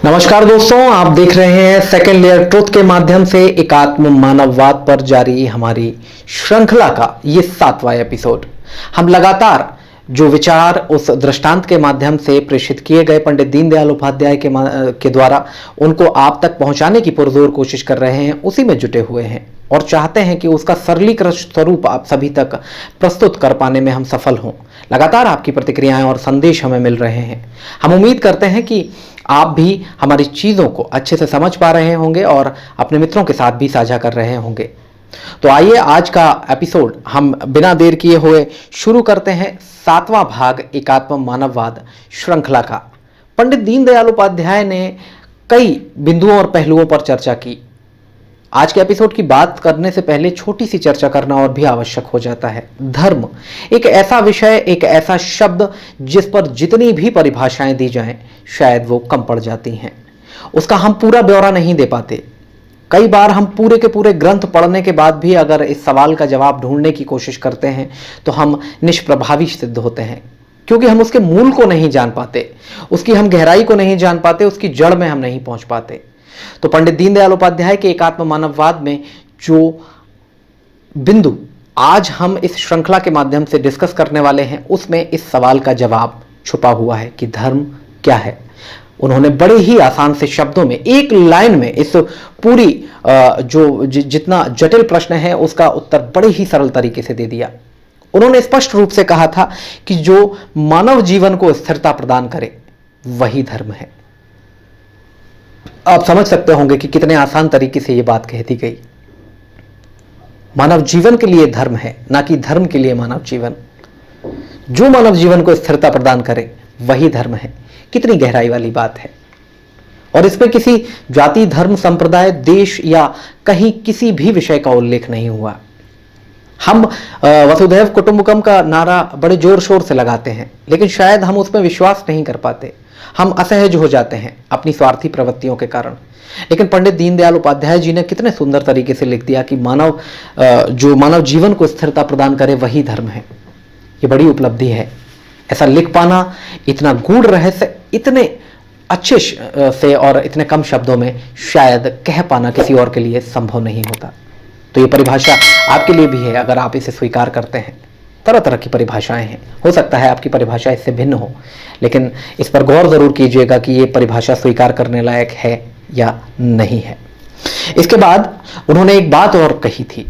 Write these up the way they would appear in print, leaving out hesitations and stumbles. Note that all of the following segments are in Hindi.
नमस्कार दोस्तों, आप देख रहे हैं सेकेंड लेयर ट्रुथ के माध्यम से एकात्म मानववाद पर जारी हमारी श्रृंखला का ये 7वां एपिसोड। हम लगातार जो विचार उस दृष्टांत के माध्यम से प्रेषित किए गए पंडित दीनदयाल उपाध्याय के द्वारा उनको आप तक पहुंचाने की पुरजोर कोशिश कर रहे हैं, उसी में जुटे हुए हैं और चाहते हैं कि उसका सरलीकृत स्वरूप आप सभी तक प्रस्तुत कर पाने में हम सफल हों। लगातार आपकी प्रतिक्रियाएं और संदेश हमें मिल रहे हैं। हम उम्मीद करते हैं कि आप भी हमारी चीज़ों को अच्छे से समझ पा रहे होंगे और अपने मित्रों के साथ भी साझा कर रहे होंगे। तो आइए आज का एपिसोड हम बिना देर किए हुए शुरू करते हैं 7वां भाग एकात्म मानववाद श्रृंखला का। पंडित दीनदयाल उपाध्याय ने कई बिंदुओं और पहलुओं पर चर्चा की। आज के एपिसोड की बात करने से पहले छोटी सी चर्चा करना और भी आवश्यक हो जाता है। धर्म एक ऐसा विषय, एक ऐसा शब्द जिस पर जितनी भी परिभाषाएं दी जाएं शायद वो कम पड़ जाती हैं। उसका हम पूरा ब्यौरा नहीं दे पाते। कई बार हम पूरे के पूरे ग्रंथ पढ़ने के बाद भी अगर इस सवाल का जवाब ढूंढने की कोशिश करते हैं तो हम निष्प्रभावी सिद्ध होते हैं, क्योंकि हम उसके मूल को नहीं जान पाते, उसकी हम गहराई को नहीं जान पाते, उसकी जड़ में हम नहीं पहुंच पाते। तो पंडित दीनदयाल उपाध्याय के एकात्म मानववाद में जो बिंदु आज हम इस श्रृंखला के माध्यम से डिस्कस करने वाले हैं, उसमें इस सवाल का जवाब छुपा हुआ है कि धर्म क्या है। उन्होंने बड़े ही आसान से शब्दों में, एक लाइन में, इस पूरी जितना जटिल प्रश्न है उसका उत्तर बड़े ही सरल तरीके से दे दिया। उन्होंने स्पष्ट रूप से कहा था कि जो मानव जीवन को स्थिरता प्रदान करे वही धर्म है। आप समझ सकते होंगे कि कितने आसान तरीके से यह बात कहती गई। मानव जीवन के लिए धर्म है, ना कि धर्म के लिए मानव जीवन। जो मानव जीवन को स्थिरता प्रदान करे वही धर्म है। कितनी गहराई वाली बात है। और इसमें किसी जाति, धर्म, संप्रदाय, देश या कहीं किसी भी विषय का उल्लेख नहीं हुआ। हम वसुधैव कुटुंबकम का नारा बड़े जोर शोर से लगाते हैं, लेकिन शायद हम उसमें विश्वास नहीं कर पाते। हम असहज हो जाते हैं अपनी स्वार्थी प्रवृत्तियों के कारण। लेकिन पंडित दीनदयाल उपाध्याय जी ने कितने सुंदर तरीके से लिख दिया कि जो मानव जीवन को स्थिरता प्रदान करे वही धर्म है। ये बड़ी उपलब्धि है। ऐसा लिख पाना, इतना गूढ़ रहस्य इतने अच्छे से और इतने कम शब्दों में शायद कह पाना किसी और के लिए संभव नहीं होता। तो ये परिभाषा आपके लिए भी है अगर आप इसे स्वीकार करते हैं। तरह तरह की परिभाषाएं हैं, हो सकता है आपकी परिभाषा इससे भिन्न हो, लेकिन इस पर गौर जरूर कीजिएगा कि ये परिभाषा स्वीकार करने लायक है या नहीं है। इसके बाद उन्होंने एक बात और कही थी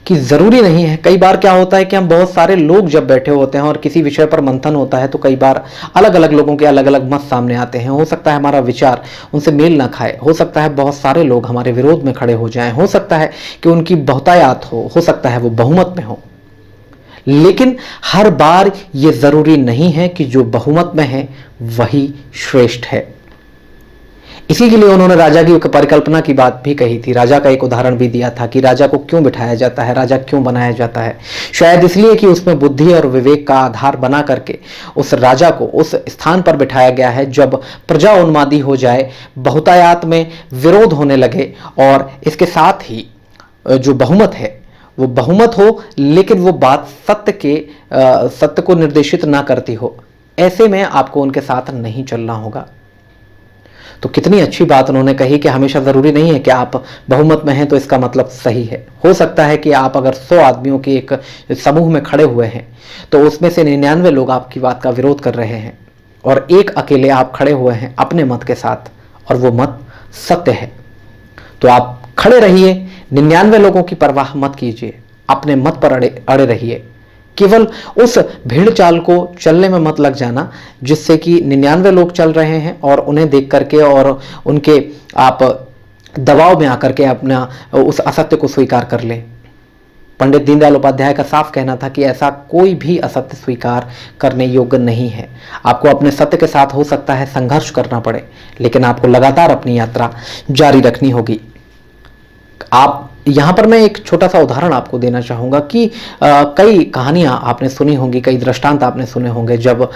कि जरूरी नहीं है। कई बार क्या होता है कि हम बहुत सारे लोग जब बैठे होते हैं और किसी विषय पर मंथन होता है तो कई बार अलग अलग लोगों के अलग अलग मत सामने आते हैं। हो सकता है हमारा विचार उनसे मेल ना खाए, हो सकता है बहुत सारे लोग हमारे विरोध में खड़े हो जाएं, हो सकता है कि उनकी बहुतायत हो सकता है वो बहुमत में हो। लेकिन हर बार ये जरूरी नहीं है कि जो बहुमत में है वही श्रेष्ठ है। इसी के लिए उन्होंने राजा की परिकल्पना की बात भी कही थी। राजा का एक उदाहरण भी दिया था कि राजा को क्यों बिठाया जाता है, राजा क्यों बनाया जाता है। शायद इसलिए कि उसमें बुद्धि और विवेक का आधार बना करके उस राजा को उस स्थान पर बिठाया गया है जब प्रजा उन्मादी हो जाए, बहुतायत में विरोध होने लगे और इसके साथ ही जो बहुमत है वो बहुमत हो, लेकिन वो बात सत्य को निर्देशित ना करती हो। ऐसे में आपको उनके साथ नहीं चलना होगा। तो कितनी अच्छी बात उन्होंने कही कि हमेशा जरूरी नहीं है कि आप बहुमत में हैं तो इसका मतलब सही है। हो सकता है कि आप अगर 100 आदमियों के एक समूह में खड़े हुए हैं तो उसमें से 99 लोग आपकी बात का विरोध कर रहे हैं और एक अकेले आप खड़े हुए हैं अपने मत के साथ और वो मत सत्य है। तो आप खड़े रहिए, 99 लोगों की परवाह मत कीजिए, अपने मत पर अड़े रहिए। केवल उस भीड़ चाल को चलने में मत लग जाना जिससे कि 99 लोग चल रहे हैं और उन्हें देख करके और उनके आप दबाव में आकर के अपना उस असत्य को स्वीकार कर लें। पंडित दीनदयाल उपाध्याय का साफ कहना था कि ऐसा कोई भी असत्य स्वीकार करने योग्य नहीं है। आपको अपने सत्य के साथ हो सकता है संघर्ष करना पड़े, लेकिन आपको लगातार अपनी यात्रा जारी रखनी होगी। आप यहाँ पर मैं एक छोटा सा उदाहरण आपको देना चाहूँगा कि कई कहानियाँ आपने सुनी होंगी, कई दृष्टांत आपने सुने होंगे जब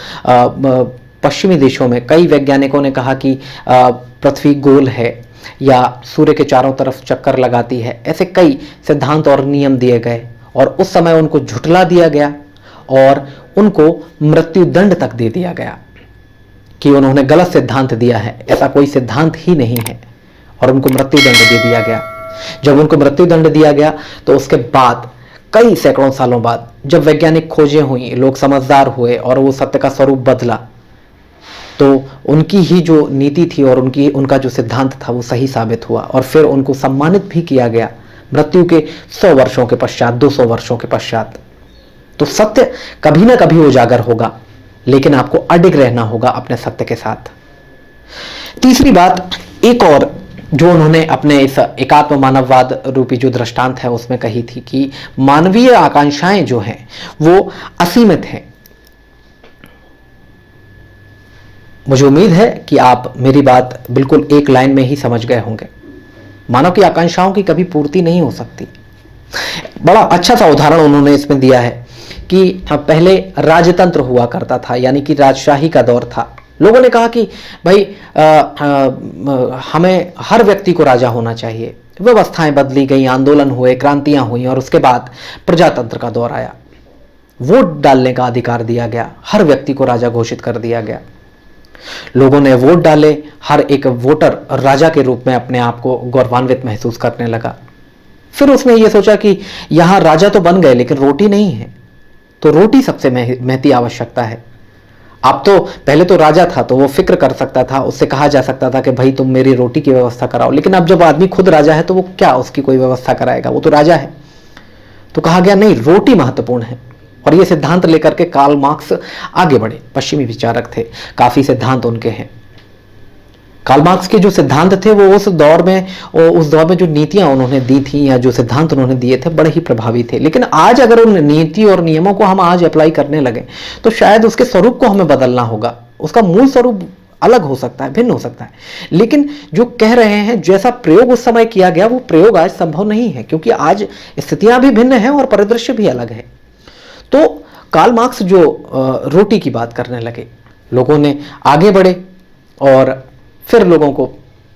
पश्चिमी देशों में कई वैज्ञानिकों ने कहा कि पृथ्वी गोल है या सूर्य के चारों तरफ चक्कर लगाती है। ऐसे कई सिद्धांत और नियम दिए गए और उस समय उनको झुठला दिया गया और उनको मृत्युदंड तक दे दिया गया कि उन्होंने गलत सिद्धांत दिया है, ऐसा कोई सिद्धांत ही नहीं है, और उनको मृत्युदंड दे दिया गया। जब उनको मृत्युदंड दिया गया तो उसके बाद कई सैकड़ों सालों बाद जब वैज्ञानिक खोजें हुई, लोग समझदार हुए और वो सत्य का स्वरूप बदला, तो उनकी ही जो नीति थी और उनका जो सिद्धांत था वो सही साबित हुआ, और फिर उनको सम्मानित भी किया गया मृत्यु के 100 वर्षों के पश्चात, 200 वर्षों के पश्चात। तो सत्य कभी ना कभी उजागर होगा, लेकिन आपको अडिग रहना होगा अपने सत्य के साथ। तीसरी बात एक और जो उन्होंने अपने इस एकात्म मानववाद रूपी जो दृष्टांत है उसमें कही थी कि मानवीय आकांक्षाएं जो हैं वो असीमित हैं। मुझे उम्मीद है कि आप मेरी बात बिल्कुल एक लाइन में ही समझ गए होंगे। मानव की आकांक्षाओं की कभी पूर्ति नहीं हो सकती। बड़ा अच्छा सा उदाहरण उन्होंने इसमें दिया है कि पहले राजतंत्र हुआ करता था, यानी कि राजशाही का दौर था। लोगों ने कहा कि भाई हमें हर व्यक्ति को राजा होना चाहिए। व्यवस्थाएं बदली गई, आंदोलन हुए, क्रांतियां हुई, और उसके बाद प्रजातंत्र का दौर आया। वोट डालने का अधिकार दिया गया, हर व्यक्ति को राजा घोषित कर दिया गया। लोगों ने वोट डाले, हर एक वोटर राजा के रूप में अपने आप को गौरवान्वित महसूस करने लगा। फिर उसने ये सोचा कि यहां राजा तो बन गए लेकिन रोटी नहीं है, तो रोटी सबसे महती आवश्यकता है। अब तो पहले तो राजा था तो वो फिक्र कर सकता था, उससे कहा जा सकता था कि भाई तुम मेरी रोटी की व्यवस्था कराओ, लेकिन अब जब आदमी खुद राजा है तो वो क्या उसकी कोई व्यवस्था कराएगा, वो तो राजा है। तो कहा गया नहीं, रोटी महत्वपूर्ण है। और ये सिद्धांत लेकर के कार्ल मार्क्स आगे बढ़े। पश्चिमी विचारक थे, काफी सिद्धांत उनके हैं। कार्ल मार्क्स के जो सिद्धांत थे वो उस दौर में जो नीतियां उन्होंने दी थी या जो सिद्धांत उन्होंने दिए थे बड़े ही प्रभावी थे। लेकिन आज अगर उन नीति और नियमों को हम आज अप्लाई करने लगे तो शायद उसके स्वरूप को हमें बदलना होगा। उसका मूल स्वरूप अलग हो सकता है, भिन्न हो सकता है, लेकिन जो कह रहे हैं जैसा प्रयोग उस समय किया गया वो प्रयोग आज संभव नहीं है, क्योंकि आज स्थितियां भी भिन्न हैं और परिदृश्य भी अलग है। तो कार्ल मार्क्स जो रोटी की बात करने लगे, लोगों ने आगे बढ़े और फिर लोगों को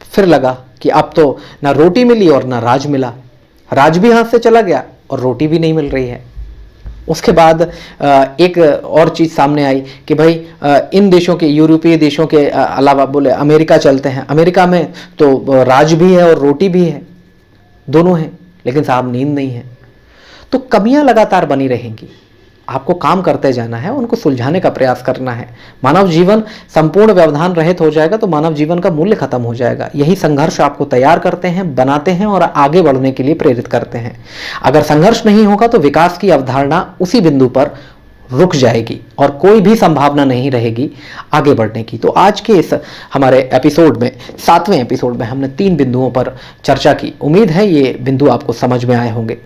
फिर लगा कि अब तो ना रोटी मिली और ना राज मिला, राज भी हाथ से चला गया और रोटी भी नहीं मिल रही है। उसके बाद एक और चीज सामने आई कि भाई इन देशों के, यूरोपीय देशों के अलावा बोले अमेरिका चलते हैं। अमेरिका में तो राज भी है और रोटी भी है, दोनों हैं, लेकिन साहब नींद नहीं है। तो कमियां लगातार बनी रहेंगी, आपको काम करते जाना है, उनको सुलझाने का प्रयास करना है। मानव जीवन संपूर्ण व्यवधान रहित हो जाएगा तो मानव जीवन का मूल्य खत्म हो जाएगा। यही संघर्ष आपको तैयार करते हैं, बनाते हैं और आगे बढ़ने के लिए प्रेरित करते हैं। अगर संघर्ष नहीं होगा तो विकास की अवधारणा उसी बिंदु पर रुक जाएगी और कोई भी संभावना नहीं रहेगी आगे बढ़ने की। तो आज के इस हमारे एपिसोड में, 7वें एपिसोड में, हमने 3 बिंदुओं पर चर्चा की। उम्मीद है ये बिंदु आपको समझ में आए होंगे।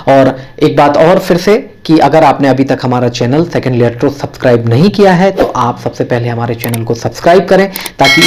और एक बात और फिर से कि अगर आपने अभी तक हमारा channel second layer truth subscribe नहीं किया है तो आप सबसे पहले हमारे चैनल को सब्सक्राइब करें, ताकि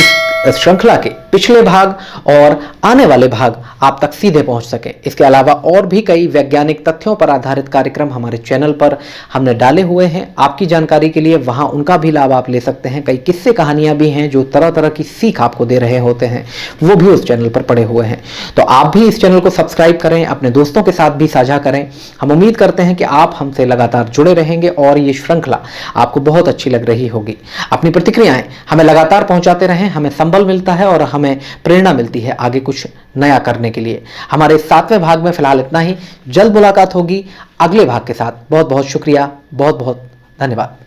इस श्रृंखला के पिछले भाग और आने वाले भाग आप तक सीधे पहुंच सके। इसके अलावा और भी कई वैज्ञानिक तथ्यों पर आधारित कार्यक्रम हमारे चैनल पर हमने डाले हुए हैं। आपकी जानकारी के लिए वहां उनका भी लाभ आप ले सकते हैं। कई किस्से कहानियां भी हैं जो तरह तरह की सीख आपको दे रहे होते हैं, वो भी उस चैनल पर पड़े हुए हैं। तो आप भी इस चैनल को सब्सक्राइब करें, अपने दोस्तों के साथ भी साझा करें। हम उम्मीद करते हैं कि आप हमसे लगातार जुड़े रहेंगे और ये श्रृंखला आपको बहुत अच्छी लग रही होगी। अपनी प्रतिक्रियाएं हमें लगातार पहुंचाते रहें, हमें संबल मिलता है और हमें प्रेरणा मिलती है आगे कुछ नया करने के लिए। हमारे 7वें भाग में फिलहाल इतना ही। जल्द मुलाकात होगी अगले भाग के साथ। बहुत बहुत शुक्रिया, बहुत बहुत धन्यवाद।